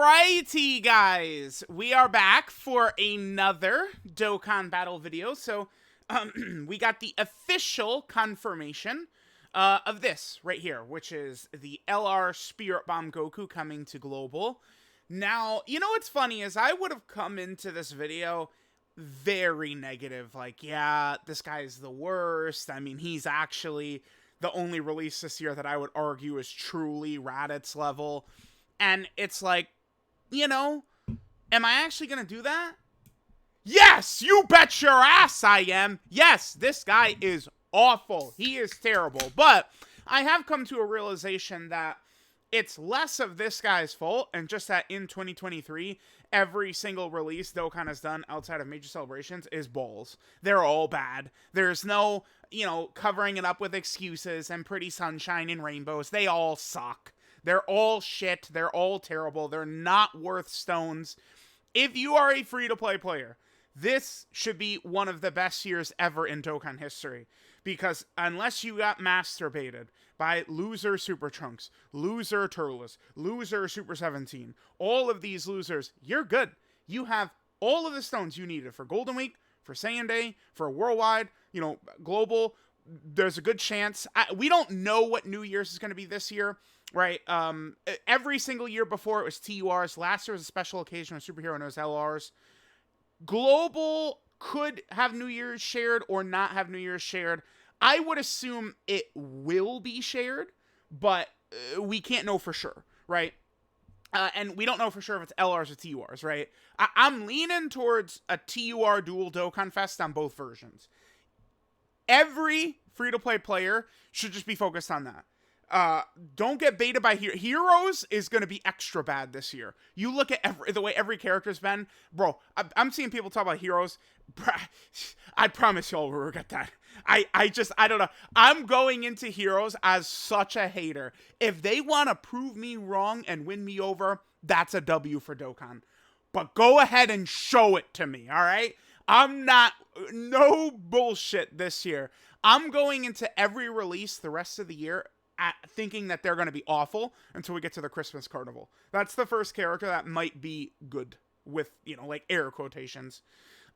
Alrighty, guys, we are back for another Dokkan battle video. So, we got the official confirmation of this right here, which is the LR Spirit Bomb Goku coming to Global. Now, you know what's funny is I would have come into this video very negative, like, yeah, this guy's the worst. I mean, he's actually the only release this year that I would argue is truly Raditz level. And it's like, you know, am I actually going to do that? Yes, you bet your ass I am. Yes, this guy is awful. He is terrible. But I have come to a realization that it's less of this guy's fault and just that in 2023, every single release Dokkan has done outside of major celebrations is balls. They're all bad. There's no, you know, covering it up with excuses and pretty sunshine and rainbows. They all suck. They're all shit. They're all terrible. They're not worth stones. If you are a free-to-play player, this should be one of the best years ever in Dokkan history. Because unless you got masturbated by loser Super Trunks, loser Turles, loser Super 17, all of these losers, you're good. You have all of the stones you needed for Golden Week, for Saiyan Day, for Worldwide, you know, Global. There's a good chance. We don't know what New Year's is going to be this year, right? Every single year before it was TURs. Last year was a special occasion with Superhero and it was LRs. Global could have New Year's shared or not have New Year's shared. I would assume it will be shared, but we can't know for sure, right? And we don't know for sure if it's LRs or TURs, right? I'm leaning towards a TUR dual Dokkan Fest on both versions. Every free-to-play player should just be focused on that. Don't get baited by Heroes is going to be extra bad this year. You look at the way every character's been. Bro, I'm seeing people talk about Heroes. I promise y'all will regret that. I don't know. I'm going into Heroes as such a hater. If they want to prove me wrong and win me over, that's a W for Dokkan. But go ahead and show it to me, all right? No bullshit this year. I'm going into every release the rest of the year thinking that they're going to be awful until we get to the Christmas Carnival. That's the first character that might be good with, you know, like air quotations.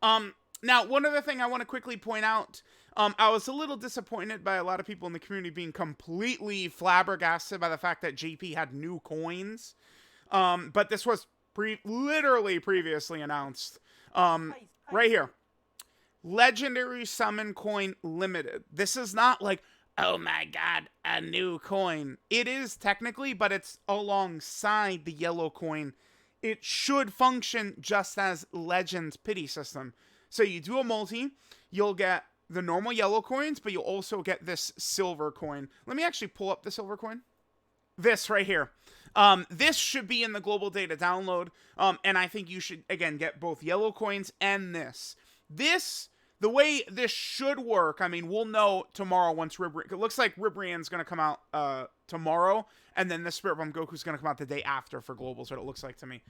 Now, one other thing I want to quickly point out, I was a little disappointed by a lot of people in the community being completely flabbergasted by the fact that JP had new coins. But this was literally previously announced. Right here. Legendary Summon Coin Limited. This is not like, oh my god, a new coin. It is technically, but it's alongside the yellow coin. It should function just as Legends Pity System. So you do a multi, you'll get the normal yellow coins, but you'll also get this silver coin. Let me actually pull up the silver coin. This right here. This should be in the global data download, and I think you should, again, get both yellow coins and this. The way this should work, I mean, we'll know tomorrow once it looks like Ribrian's going to come out tomorrow, and then the Spirit Bomb Goku's going to come out the day after for global, is what it looks like to me.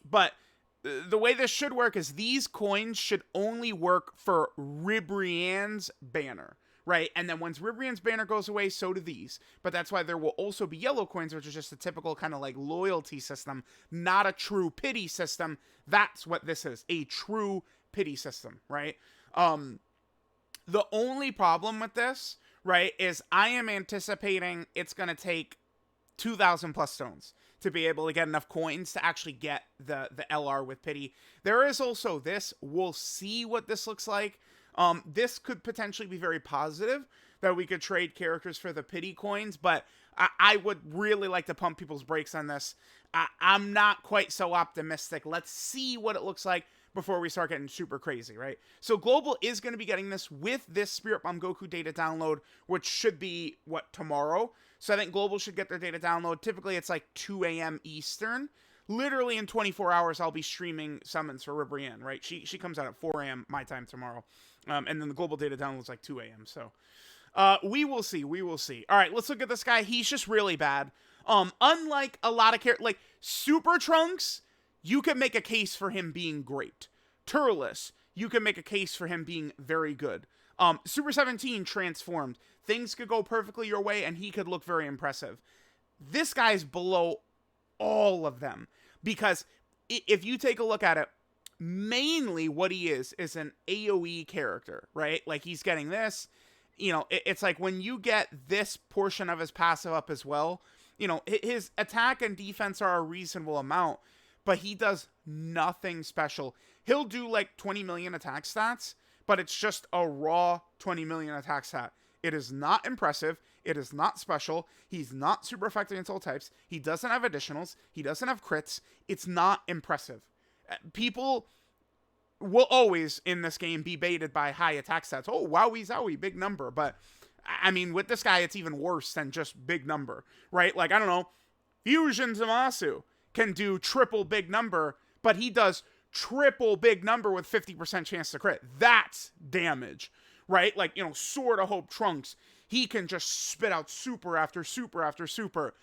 But the way this should work is these coins should only work for Ribrian's banner. Right, and then once Ribrian's banner goes away, so do these. But that's why there will also be yellow coins, which is just a typical kind of like loyalty system, not a true pity system. That's what this is, a true pity system, right? The only problem with this, right, is I am anticipating it's going to take 2,000 plus stones to be able to get enough coins to actually get the LR with pity. There is also this. We'll see what this looks like. This could potentially be very positive, that we could trade characters for the pity coins, but I would really like to pump people's brakes on this. I'm not quite so optimistic. Let's see what it looks like before we start getting super crazy, right? So Global is going to be getting this with this Spirit Bomb Goku data download, which should be, tomorrow? So I think Global should get their data download. Typically, it's like 2 a.m. Eastern. Literally in 24 hours, I'll be streaming summons for Ribrianne, right? She comes out at 4 a.m. my time tomorrow. And then the global data download is like 2 a.m. So we will see. We will see. All right, let's look at this guy. He's just really bad. Unlike a lot of characters, like Super Trunks, you can make a case for him being great. Turles, you can make a case for him being very good. Super 17 transformed. Things could go perfectly your way, and he could look very impressive. This guy's below all of them. Because if you take a look at it, mainly what he is an AoE character, right? Like he's getting this, you know, it's like when you get this portion of his passive up as well, you know, his attack and defense are a reasonable amount, but he does nothing special. He'll do like 20 million attack stats, but it's just a raw 20 million attack stat. It is not impressive. It is not special. He's not super effective against all types. He doesn't have additionals. He doesn't have crits. It's not impressive. People will always in this game be baited by high attack stats. Oh, wowie zowie, big number. But I mean, with this guy, it's even worse than just big number, right? Like, I don't know, Fusion Zamasu can do triple big number, but he does triple big number with 50% chance to crit. That's damage, right? Like, you know, Sword of Hope Trunks, he can just spit out super after super after super.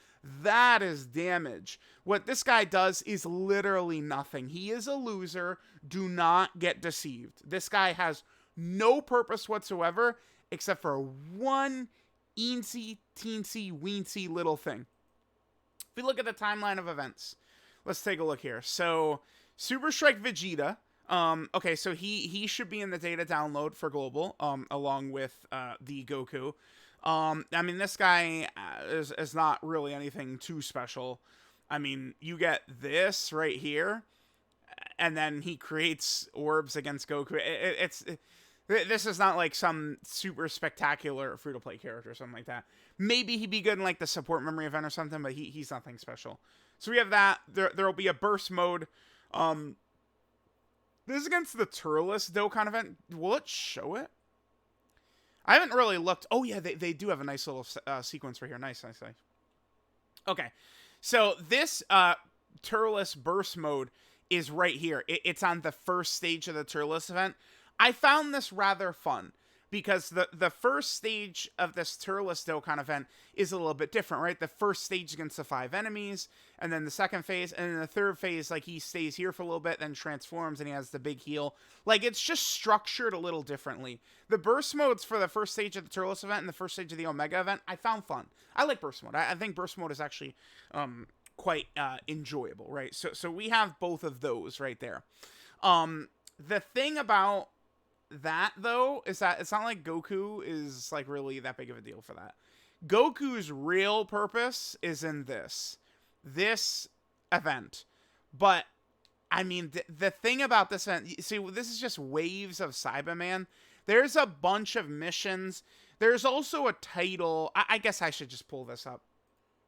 That is damage. What this guy does is literally nothing. He is a loser. Do not get deceived. This guy has no purpose whatsoever except for one eensy, teensy, weensy little thing. If we look at the timeline of events, let's take a look here. So, Super Strike Vegeta. Okay, so he should be in the data download for global, along with the Goku. I mean, this guy is not really anything too special. I mean, you get this right here, and then he creates orbs against Goku. This is not like some super spectacular free-to-play character or something like that. Maybe he'd be good in like the support memory event or something, but he's nothing special. So we have that. There'll be a burst mode. This is against the Turles Dokkan event. Will it show it? I haven't really looked. Oh, yeah, they do have a nice little sequence right here. Nice. Okay, so this Turles burst mode is right here. It's on the first stage of the Turles event. I found this rather fun because the first stage of this Turles Dokkan event is a little bit different, right? The first stage against the 5 enemies, and then the second phase, and then the third phase, like, he stays here for a little bit, then transforms, and he has the big heal. Like, it's just structured a little differently. The burst modes for the first stage of the Turles event and the first stage of the Omega event, I found fun. I like burst mode. I think burst mode is actually quite enjoyable, right? So we have both of those right there. The thing about that, though, is that it's not like Goku is like really that big of a deal for that. Goku's real purpose is in this event. But I mean, the thing about this event, see, this is just waves of Cyberman. There's a bunch of missions. There's also a title. I guess I should just pull this up.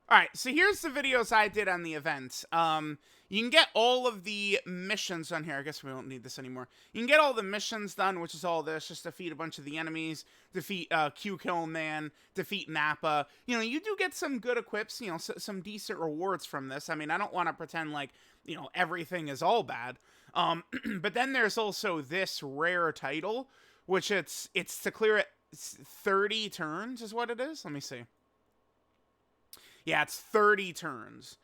All right, so here's the videos I did on the event. You can get all of the missions on here. I guess we don't need this anymore. You can get all the missions done, which is all this. Just defeat a bunch of the enemies, defeat Q-Kill Man, defeat Nappa. You know, you do get some good equips, you know, some decent rewards from this. I mean, I don't want to pretend like, you know, everything is all bad. But then there's also this rare title, which it's to clear it 30 turns is what it is. Let me see. Yeah, it's 30 turns.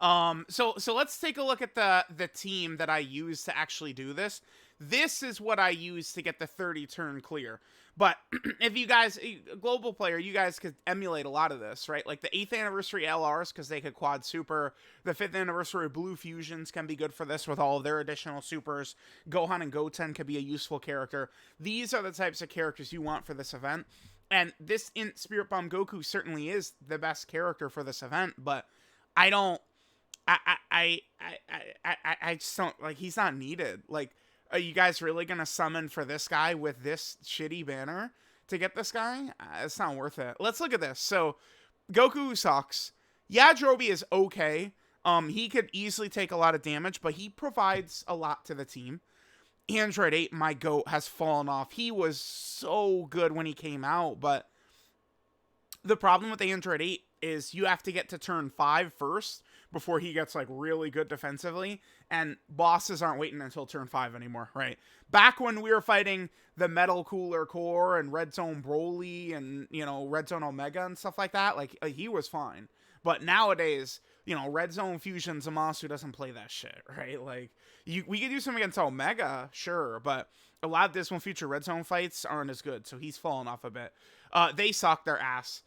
So let's take a look at the team that I use to actually do this. This is what I use to get the 30 turn clear. But if you guys, global player, you guys could emulate a lot of this, right? Like the 8th anniversary LRs, because they could quad super. The 5th anniversary Blue Fusions can be good for this with all of their additional supers. Gohan and Goten could be a useful character. These are the types of characters you want for this event. And this in Spirit Bomb Goku certainly is the best character for this event, but I just don't, like, he's not needed. Like, are you guys really gonna summon for this guy with this shitty banner to get this guy? It's not worth it. Let's look at this. So, Goku sucks. Yajirobe is okay. He could easily take a lot of damage, but he provides a lot to the team. Android 8, my goat, has fallen off. He was so good when he came out, but the problem with Android 8 is you have to get to turn 5 first before he gets, like, really good defensively, and bosses aren't waiting until turn 5 anymore, right? Back when we were fighting the Metal Cooler Core and Red Zone Broly and, you know, Red Zone Omega and stuff like that, like, he was fine. But nowadays, you know, Red Zone Fusion Zamasu doesn't play that shit, right? Like, we could do something against Omega, sure, but a lot of this one future Red Zone fights aren't as good, so he's fallen off a bit. They suck their ass.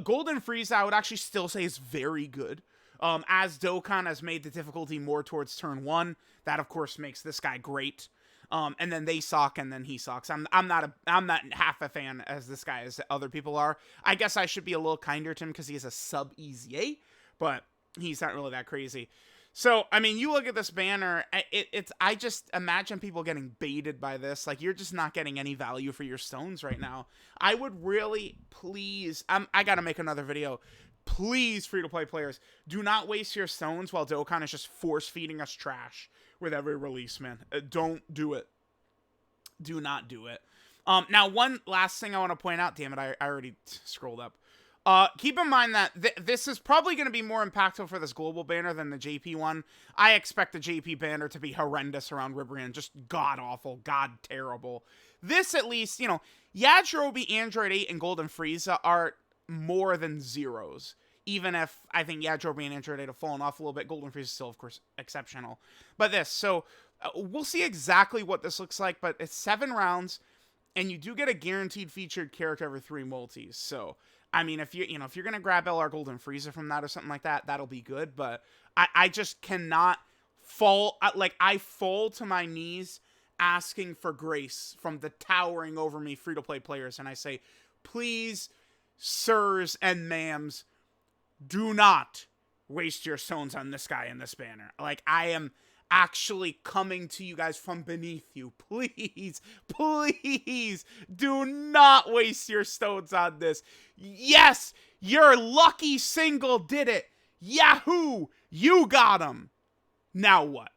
Golden Frieza, I would actually still say is very good. As Dokkan has made the difficulty more towards turn 1, that of course makes this guy great. And then they suck, and then he sucks. I'm not half a fan as this guy as other people are. I guess I should be a little kinder to him because he is a sub EZA, but he's not really that crazy. So, I mean, you look at this banner, I just imagine people getting baited by this. Like, you're just not getting any value for your stones right now. I would really, please, I gotta make another video. Please, free-to-play players, do not waste your stones while Dokkan is just force-feeding us trash with every release, man. Don't do it. Do not do it. Now, one last thing I want to point out. Damn it, I already scrolled up. Keep in mind that this is probably going to be more impactful for this global banner than the JP one. I expect the JP banner to be horrendous around Ribrian. Just god-awful, god-terrible. This, at least, you know, Yajirobe, Android 8, and Golden Frieza are more than zeros. Even if I think Yajirobe and Android 8 have fallen off a little bit, Golden Frieza is still, of course, exceptional. But this, so we'll see exactly what this looks like, but it's 7 rounds, and you do get a guaranteed featured character every 3 multis. So, I mean, if you're gonna grab LR Golden Frieza from that or something like that, that'll be good. But I just cannot fall. I fall to my knees asking for grace from the towering over me free-to-play players, and I say, please, sirs and ma'ams, do not waste your stones on this guy in this banner. Like, I am actually coming to you guys from beneath you. Please, please, do not waste your stones on this. Yes, your lucky single did it. Yahoo! You got him. Now what?